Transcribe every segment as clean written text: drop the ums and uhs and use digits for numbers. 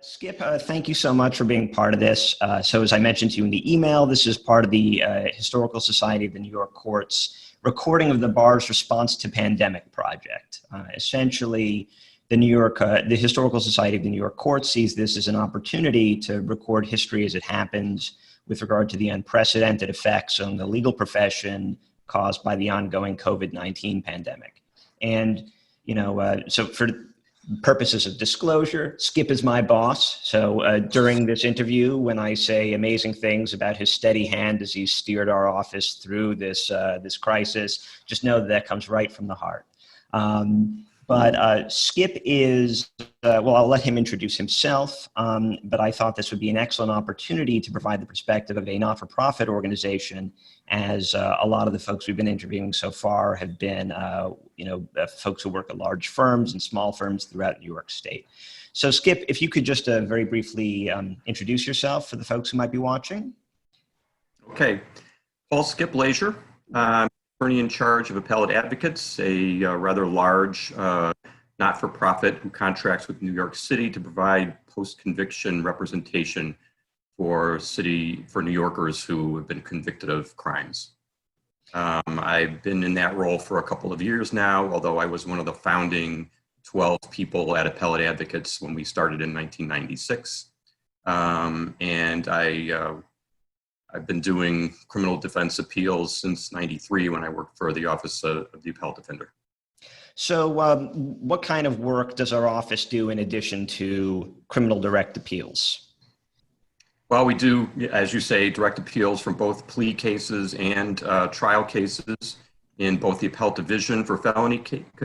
Skip, thank you so much for being part of this. So as I mentioned to you in the email, this is part of the Historical Society of the New York Courts recording of the bar's response to pandemic project. Essentially, the Historical Society of the New York Courts sees this as an opportunity to record history as it happens with regard to the unprecedented effects on the legal profession caused by the ongoing COVID-19 pandemic. And, so for purposes of disclosure, Skip is my boss. So during this interview, when I say amazing things about his steady hand as he's steered our office through this crisis, just know that that comes right from the heart. But Skip is, well, I'll let him introduce himself, but I thought this would be an excellent opportunity to provide the perspective of a not-for-profit organization, as a lot of the folks we've been interviewing so far have been, folks who work at large firms and small firms throughout New York State. So Skip, if you could just very briefly introduce yourself for the folks who might be watching. Okay, Paul Skip Laisure. Attorney in charge of Appellate Advocates, a rather large not-for-profit who contracts with New York City to provide post-conviction representation for New Yorkers who have been convicted of crimes. I've been in that role for a couple of years now, although I was one of the founding 12 people at Appellate Advocates when we started in 1996. And I've been doing criminal defense appeals since '93 when I worked for the Office of the Appellate Defender. So what kind of work does our office do in addition to criminal direct appeals? Well, we do, as you say, direct appeals from both plea cases and trial cases in both the appellate division for felony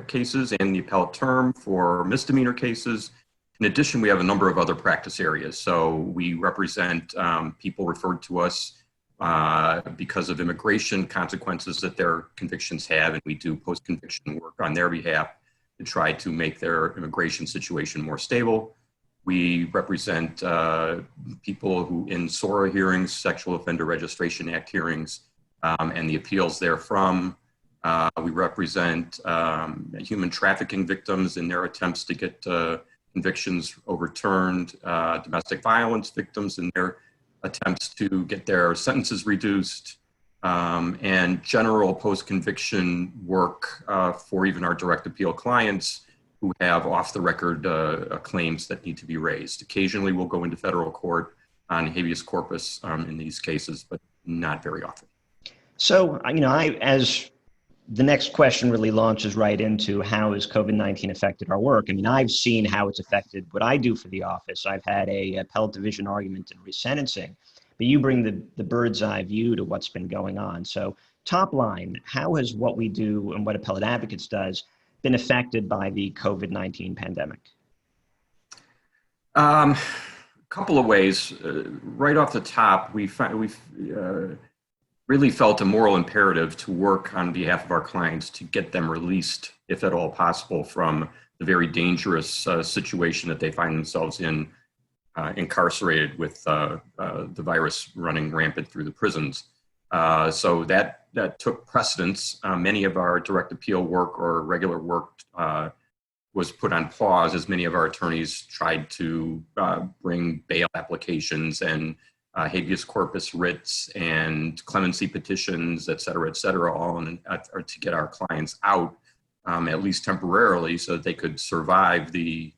cases and the appellate term for misdemeanor cases. In addition, we have a number of other practice areas. So we represent people referred to us because of immigration consequences that their convictions have, and we do post-conviction work on their behalf to try to make their immigration situation more stable. We represent people who in SORA hearings, Sexual Offender Registration Act hearings, and the appeals therefrom. We represent human trafficking victims in their attempts to get convictions overturned, domestic violence victims in their attempts to get their sentences reduced, and general post-conviction work for even our direct appeal clients who have off-the-record claims that need to be raised. Occasionally we'll go into federal court on habeas corpus in these cases, but not very often. So, as the next question really launches right into how has COVID-19 affected our work. I mean, I've seen how it's affected what I do for the office. I've had a appellate division argument and resentencing, but you bring the bird's eye view to what's been going on. So top line, how has what we do and what Appellate Advocates does been affected by the COVID-19 pandemic? Couple of ways. Right off the top, we've really felt a moral imperative to work on behalf of our clients to get them released, if at all possible, from the very dangerous situation that they find themselves in, incarcerated with the virus running rampant through the prisons. So that took precedence. Many of our direct appeal work or regular work was put on pause as many of our attorneys tried to bring bail applications and habeas corpus writs and clemency petitions, et cetera, all in an effort to get our clients out, at least temporarily, so that they could survive the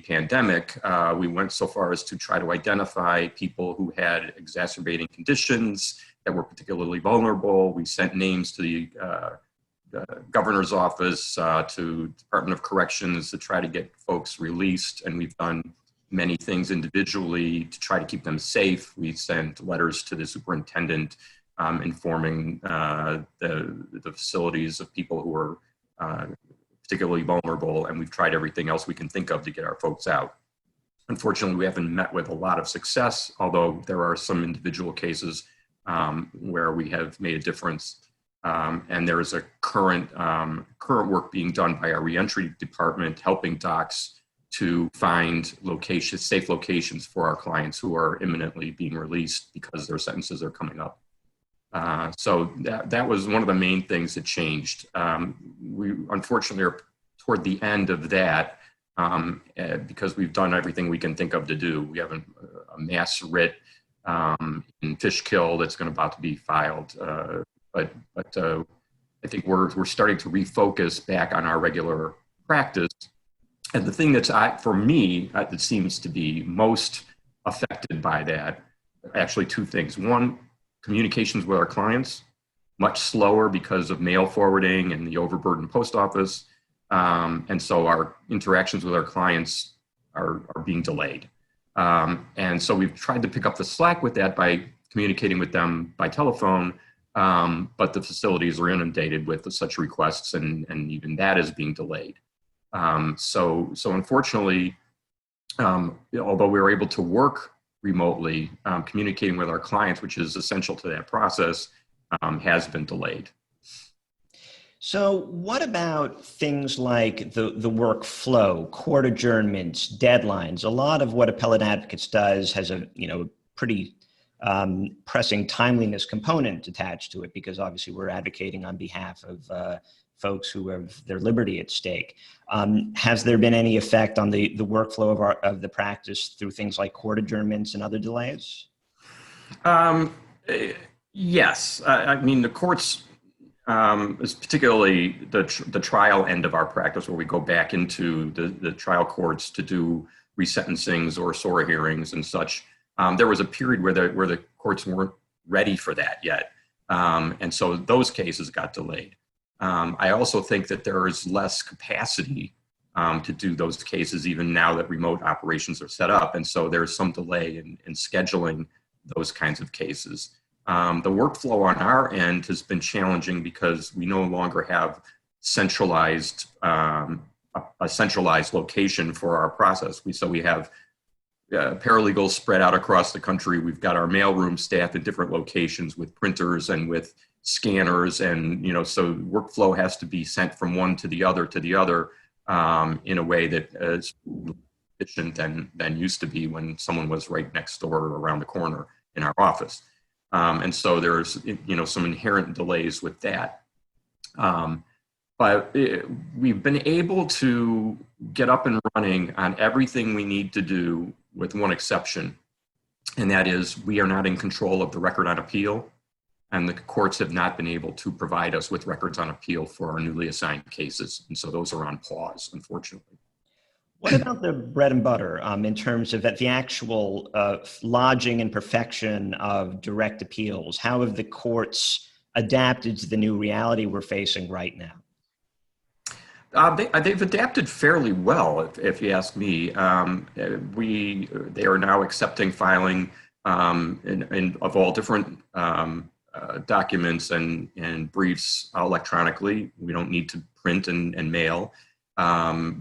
pandemic. We went so far as to try to identify people who had exacerbating conditions that were particularly vulnerable. We sent names to the governor's office, to Department of Corrections to try to get folks released, and we've done many things individually to try to keep them safe. We sent letters to the superintendent informing the facilities of people who are particularly vulnerable, and we've tried everything else we can think of to get our folks out. Unfortunately, we haven't met with a lot of success, although there are some individual cases where we have made a difference. And there is a current work being done by our reentry department, helping docs to find safe locations for our clients who are imminently being released because their sentences are coming up. So that was one of the main things that changed. We unfortunately are toward the end of that. because we've done everything we can think of to do. We have a mass writ in Fishkill that's about to be filed, but I think we're starting to refocus back on our regular practice. And the thing for me, that seems to be most affected by that, actually two things. One, communications with our clients, much slower because of mail forwarding and the overburdened post office. And so our interactions with our clients are being delayed. And so we've tried to pick up the slack with that by communicating with them by telephone, but the facilities are inundated with such requests, and even that is being delayed. So unfortunately, although we were able to work remotely, communicating with our clients, which is essential to that process, has been delayed. So what about things like the workflow, court adjournments, deadlines? A lot of what Appellate Advocates does has a pretty pressing timeliness component attached to it, because obviously we're advocating on behalf of folks who have their liberty at stake. Has there been any effect on the workflow of the practice through things like court adjournments and other delays? Yes, I mean the courts is particularly the trial end of our practice, where we go back into the trial courts to do resentencings or SORA hearings and such. There was a period where the courts weren't ready for that yet, and so those cases got delayed. I also think that there is less capacity to do those cases even now that remote operations are set up, and so there's some delay in scheduling those kinds of cases. The workflow on our end has been challenging because we no longer have a centralized location for our process. So we have paralegals spread out across the country. We've got our mailroom staff in different locations with printers and with scanners, and so workflow has to be sent from one to the other in a way that is efficient than used to be when someone was right next door or around the corner in our office. And so there's some inherent delays with that. But we've been able to get up and running on everything we need to do, with one exception, and that is we are not in control of the record on appeal, and the courts have not been able to provide us with records on appeal for our newly assigned cases. And so those are on pause, unfortunately. What about the bread and butter in terms of the actual lodging and perfection of direct appeals? How have the courts adapted to the new reality we're facing right now? They've adapted fairly well, if you ask me. They are now accepting filing of all different documents and briefs electronically. We don't need to print and mail.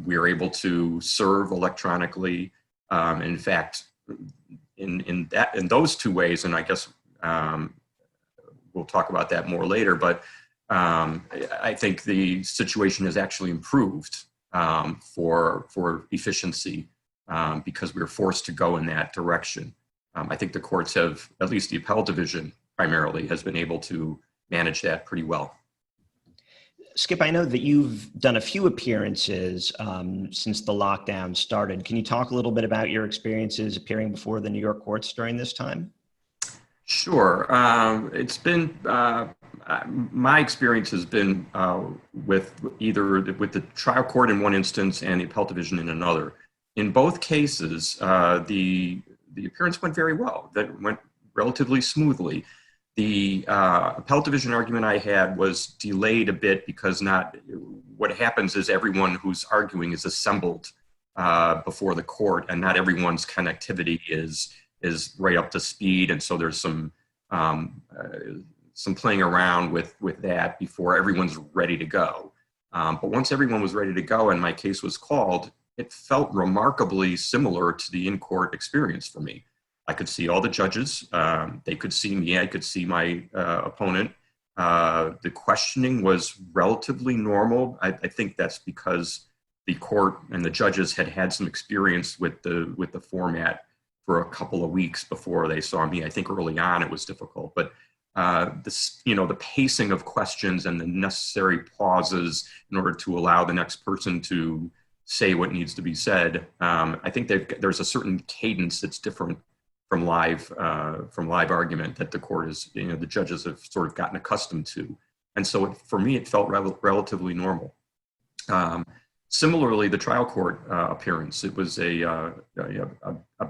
We are able to serve electronically. In fact, in those two ways, and I guess we'll talk about that more later, but I think the situation has actually improved for efficiency because we were forced to go in that direction. I think the courts have, at least the Appellate Division primarily, has been able to manage that pretty well. Skip, I know that you've done a few appearances since the lockdown started. Can you talk a little bit about your experiences appearing before the New York courts during this time? Sure. It's been, my experience has been with the trial court in one instance and the Appellate Division in another. In both cases, the appearance went very well. That went relatively smoothly. The Appellate Division argument I had was delayed a bit because what happens is everyone who's arguing is assembled before the court, and not everyone's connectivity is right up to speed, and so there's some playing around with that before everyone's ready to go. But once everyone was ready to go and my case was called, it felt remarkably similar to the in-court experience for me. I could see all the judges. They could see me. I could see my opponent. The questioning was relatively normal. I think that's because the court and the judges had some experience with the format for a couple of weeks before they saw me. I think early on it was difficult, but the pacing of questions and the necessary pauses in order to allow the next person to say what needs to be said. I think there's a certain cadence that's different from live argument that the court is, the judges have sort of gotten accustomed to. And so for me, it felt relatively normal. Similarly, the trial court appearance, it was a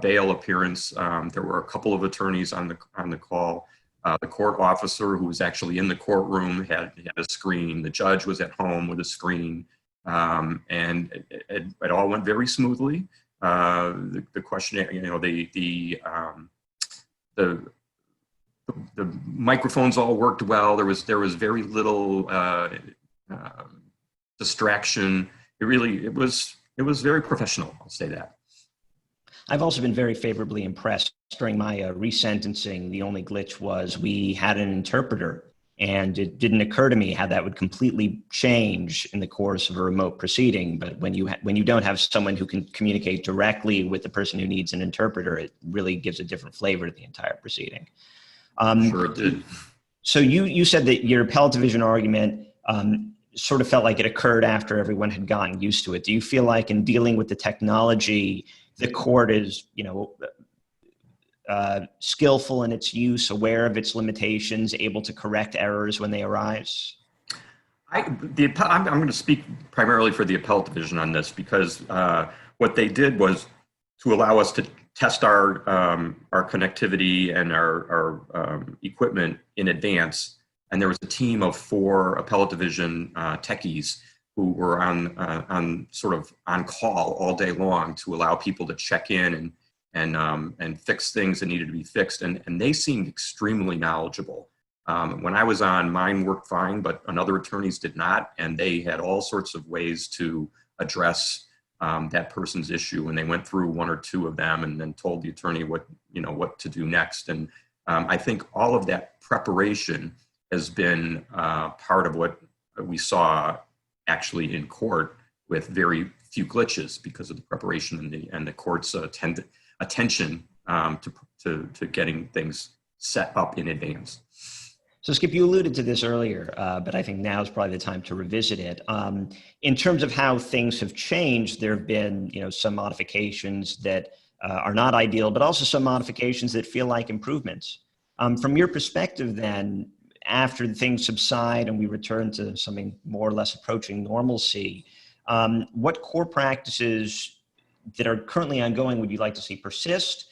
bail appearance. There were a couple of attorneys on the call. The court officer who was actually in the courtroom had a screen. The judge was at home with a screen. And it all went very smoothly. The questionnaire, the microphones all worked well. There was very little distraction. It was very professional. I'll say that. I've also been very favorably impressed during my resentencing. The only glitch was we had an interpreter, and it didn't occur to me how that would completely change in the course of a remote proceeding. But when you don't have someone who can communicate directly with the person who needs an interpreter, it really gives a different flavor to the entire proceeding. Sure it did. So you said that your appellate division argument sort of felt like it occurred after everyone had gotten used to it. Do you feel like in dealing with the technology, the court is, skillful in its use, aware of its limitations, able to correct errors when they arise? I'm going to speak primarily for the appellate division on this, because what they did was to allow us to test our connectivity and our equipment in advance. And there was a team of 4 appellate division techies who were on call all day long to allow people to check in and fix things that needed to be fixed. And they seemed extremely knowledgeable. When I was on, mine worked fine, but other attorneys did not. And they had all sorts of ways to address that person's issue. And they went through 1 or 2 of them and then told the attorney what to do next. And I think all of that preparation has been part of what we saw actually in court, with very few glitches because of the preparation and the court's attention to getting things set up in advance. So Skip, you alluded to this earlier, but I think now is probably the time to revisit it. In terms of how things have changed, there have been some modifications that are not ideal, but also some modifications that feel like improvements. From your perspective then, after things subside and we return to something more or less approaching normalcy, what core practices that are currently ongoing would you like to see persist?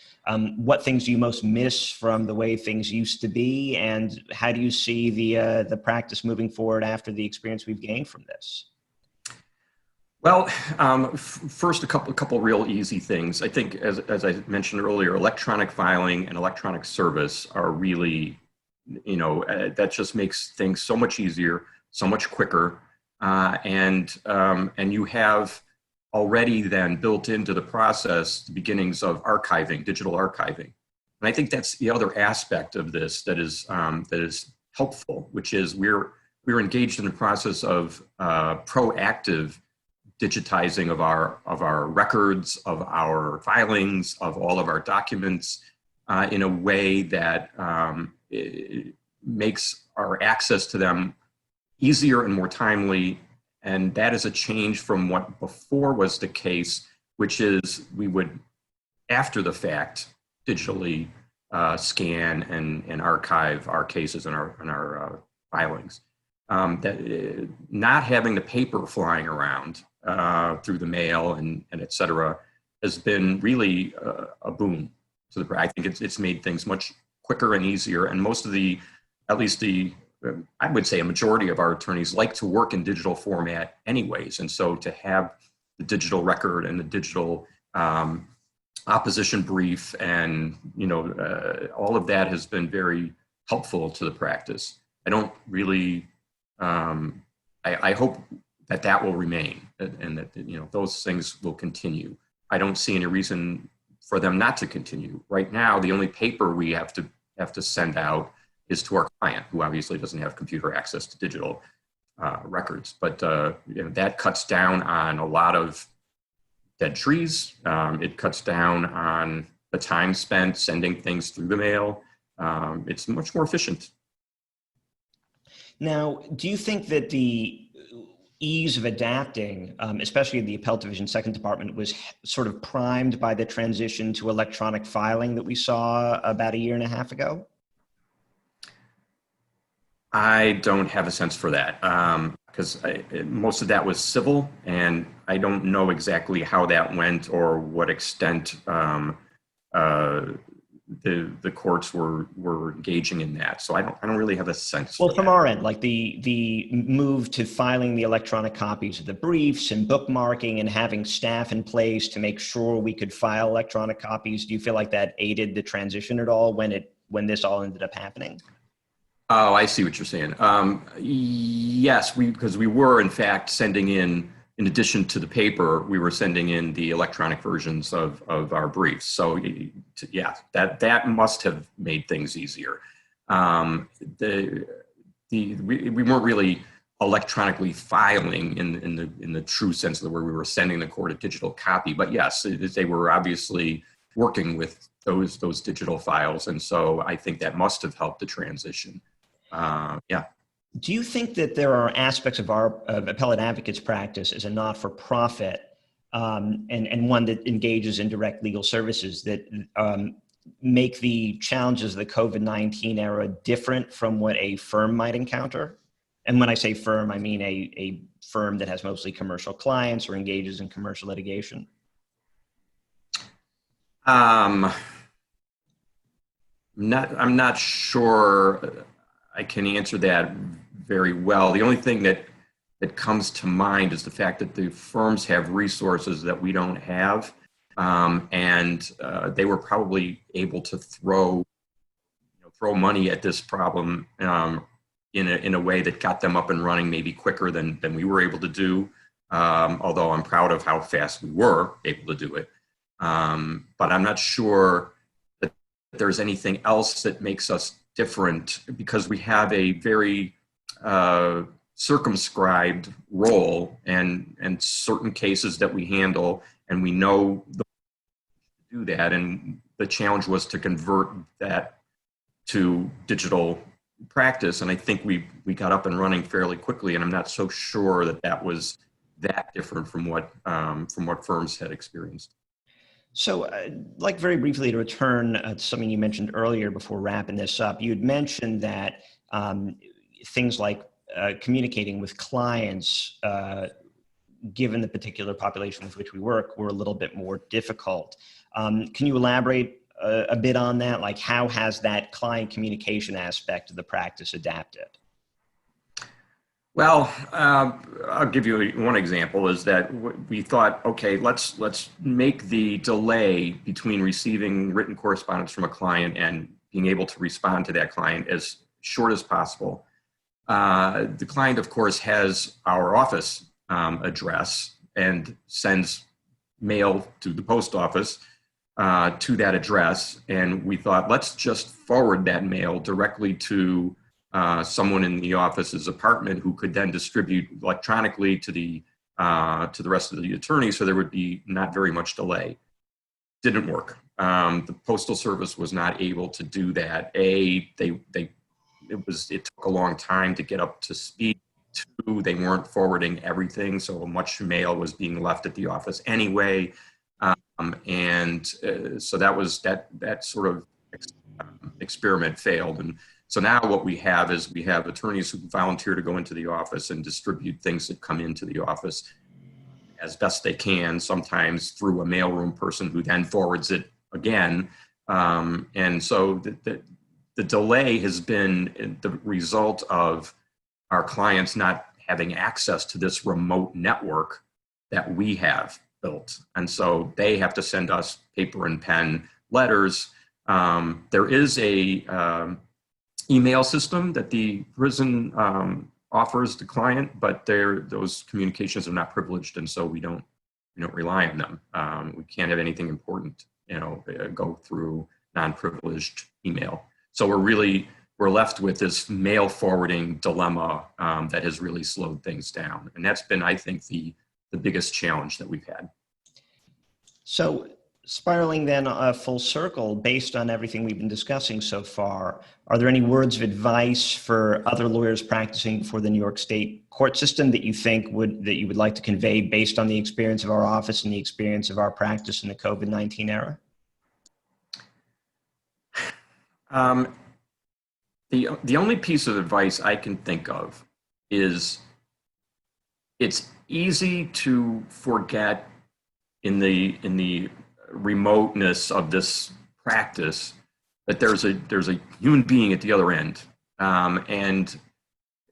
What things do you most miss from the way things used to be? And how do you see the practice moving forward after the experience we've gained from this? Well, first, a couple real easy things. I think, as I mentioned earlier, electronic filing and electronic service are really, that just makes things so much easier, so much quicker, and you have already then built into the process the beginnings of archiving, digital archiving. And I think that's the other aspect of this that is helpful, which is we're engaged in the process of proactive digitizing of our records, of our filings, of all of our documents in a way that it makes our access to them easier and more timely. And that is a change from what before was the case, which is we would, after the fact, digitally scan and archive our cases and our filings. Not having the paper flying around through the mail and et cetera has been really a boon to the. I think it's made things much quicker and easier. And most of I would say a majority of our attorneys like to work in digital format anyways. And so to have the digital record and the digital opposition brief and, all of that has been very helpful to the practice. I don't really, I hope that will remain and that, those things will continue. I don't see any reason for them not to continue. Right now, the only paper we have to send out is to our client, who obviously doesn't have computer access to digital records. But that cuts down on a lot of dead trees. It cuts down on the time spent sending things through the mail. It's much more efficient. Now, do you think that ease of adapting, especially the Appellate Division Second Department, was sort of primed by the transition to electronic filing that we saw about a year and a half ago? I don't have a sense for that because most of that was civil, and I don't know exactly how that went or what extent the courts were engaging in that. So I don't really have a sense. Well, from our end, like the move to filing the electronic copies of the briefs and bookmarking and having staff in place to make sure we could file electronic copies, do you feel like that aided the transition at all when this all ended up happening? Oh, I see what you're saying. Yes, because we were in fact sending in addition to the paper, we were sending in the electronic versions of our briefs. So yeah, that must have made things easier. We weren't really electronically filing in the true sense of the word. We were sending the court a digital copy, but yes, they were obviously working with those digital files, and so I think that must have helped the transition. Yeah. Do you think that there are aspects of our appellate advocates practice as a not-for-profit and one that engages in direct legal services that make the challenges of the COVID-19 era different from what a firm might encounter? And when I say firm, I mean a firm that has mostly commercial clients or engages in commercial litigation. I'm not sure I can answer that very well. The only thing that comes to mind is the fact that the firms have resources that we don't have, and they were probably able to throw money at this problem in a way that got them up and running maybe quicker than we were able to do. Although I'm proud of how fast we were able to do it, but I'm not sure that there's anything else that makes us different because we have a very circumscribed role and certain cases that we handle, and we know the do that. And the challenge was to convert that to digital practice. And I think we got up and running fairly quickly. And I'm not so sure that was that different from what firms had experienced. So like very briefly to return to something you mentioned earlier before wrapping this up, you had mentioned that things like communicating with clients, given the particular population with which we work, were a little bit more difficult. Can you elaborate a bit on that? Like how has that client communication aspect of the practice adapted? Well, I'll give you one example is that we thought, okay, let's make the delay between receiving written correspondence from a client and being able to respond to that client as short as possible. The client, of course, has our office address and sends mail to the post office to that address. And we thought, let's just forward that mail directly to someone in the office's apartment who could then distribute electronically to the rest of the attorneys, so there would be not very much delay. Didn't work. The Postal Service was not able to do that. It took a long time to get up to speed. Two, they weren't forwarding everything, so much mail was being left at the office anyway. So that sort of experiment failed. And so now what we have is we have attorneys who volunteer to go into the office and distribute things that come into the office as best they can, sometimes through a mailroom person who then forwards it again. And so the delay has been the result of our clients not having access to this remote network that we have built. And so they have to send us paper and pen letters. There is a email system that the prison offers the client, but those communications are not privileged, and so we don't rely on them. We can't have anything important, go through non-privileged email. So we're left with this mail forwarding dilemma that has really slowed things down, and that's been, I think, the biggest challenge that we've had. So spiraling then full circle, based on everything we've been discussing so far, are there any words of advice for other lawyers practicing before the New York State court system that you think that you would like to convey based on the experience of our office and the experience of our practice in the COVID-19 era? The only piece of advice I can think of is it's easy to forget in the remoteness of this practice that there's a human being at the other end, and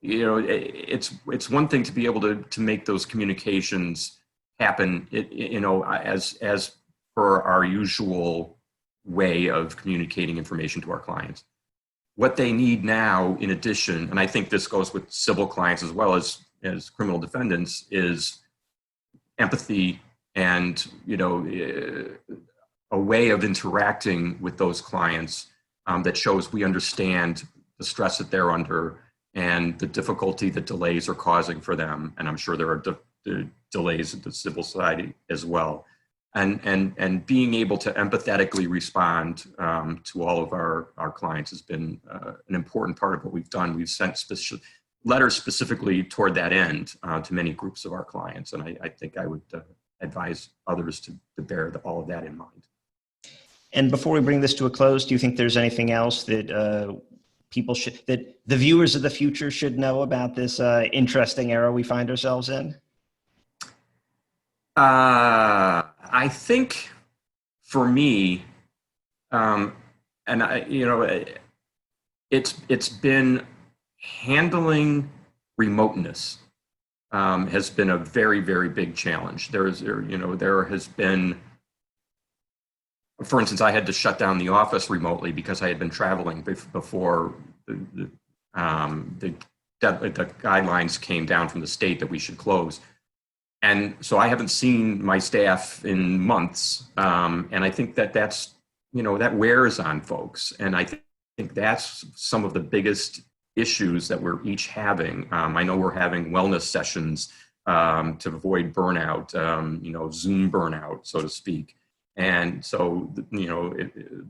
you know it's one thing to be able to make those communications happen, as per our usual way of communicating information to our clients. What they need now, in addition, and I think this goes with civil clients as well as criminal defendants, is empathy and a way of interacting with those clients that shows we understand the stress that they're under and the difficulty that delays are causing for them. And I'm sure there are delays at the civil side as well. And being able to empathetically respond to all of our clients has been an important part of what we've done. We've sent letters specifically toward that end to many groups of our clients. And I think I would advise others to bear all of that in mind. And before we bring this to a close, do you think there's anything else that that the viewers of the future should know about this interesting era we find ourselves in? I think for me, it's been handling remoteness has been a very, very big challenge. There has been, for instance, I had to shut down the office remotely because I had been traveling before the guidelines came down from the state that we should close. And so I haven't seen my staff in months. And I think that wears on folks. And I think that's some of the biggest issues that we're each having. I know we're having wellness sessions to avoid burnout, Zoom burnout, so to speak. And so,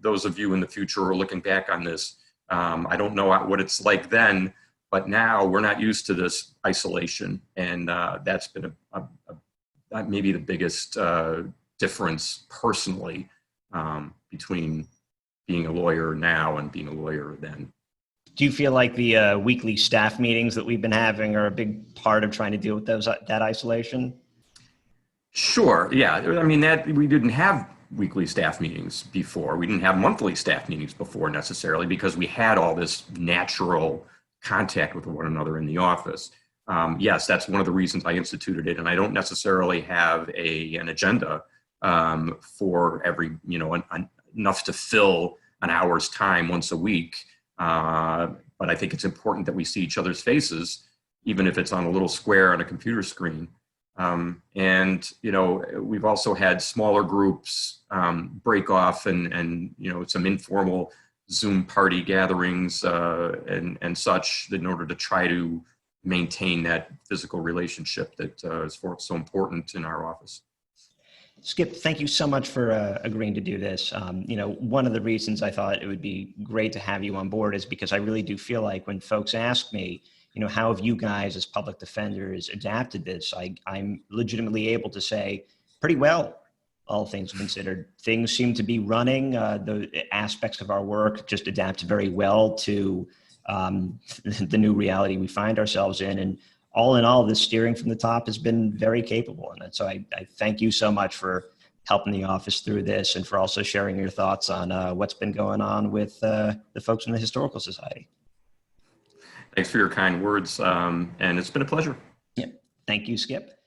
those of you in the future who are looking back on this, I don't know what it's like then, but now we're not used to this isolation. And that's been maybe the biggest difference personally between being a lawyer now and being a lawyer then. Do you feel like the weekly staff meetings that we've been having are a big part of trying to deal with that isolation? Sure. Yeah. I mean, that we didn't have weekly staff meetings before. We didn't have monthly staff meetings before necessarily because we had all this natural contact with one another in the office. Yes, that's one of the reasons I instituted it. And I don't necessarily have an agenda for every, enough to fill an hour's time once a week. But I think it's important that we see each other's faces, even if it's on a little square on a computer screen. And we've also had smaller groups break off and some informal Zoom party gatherings and such in order to try to maintain that physical relationship that is so important in our office. Skip, thank you so much for agreeing to do this. One of the reasons I thought it would be great to have you on board is because I really do feel like when folks ask me, how have you guys as public defenders adapted this? I'm legitimately able to say pretty well, all things considered. Things seem to be running. The aspects of our work just adapt very well to the new reality we find ourselves in. And all in all, this steering from the top has been very capable. And so I thank you so much for helping the office through this and for also sharing your thoughts on what's been going on with the folks in the Historical Society. Thanks for your kind words. And it's been a pleasure. Yeah. Thank you, Skip.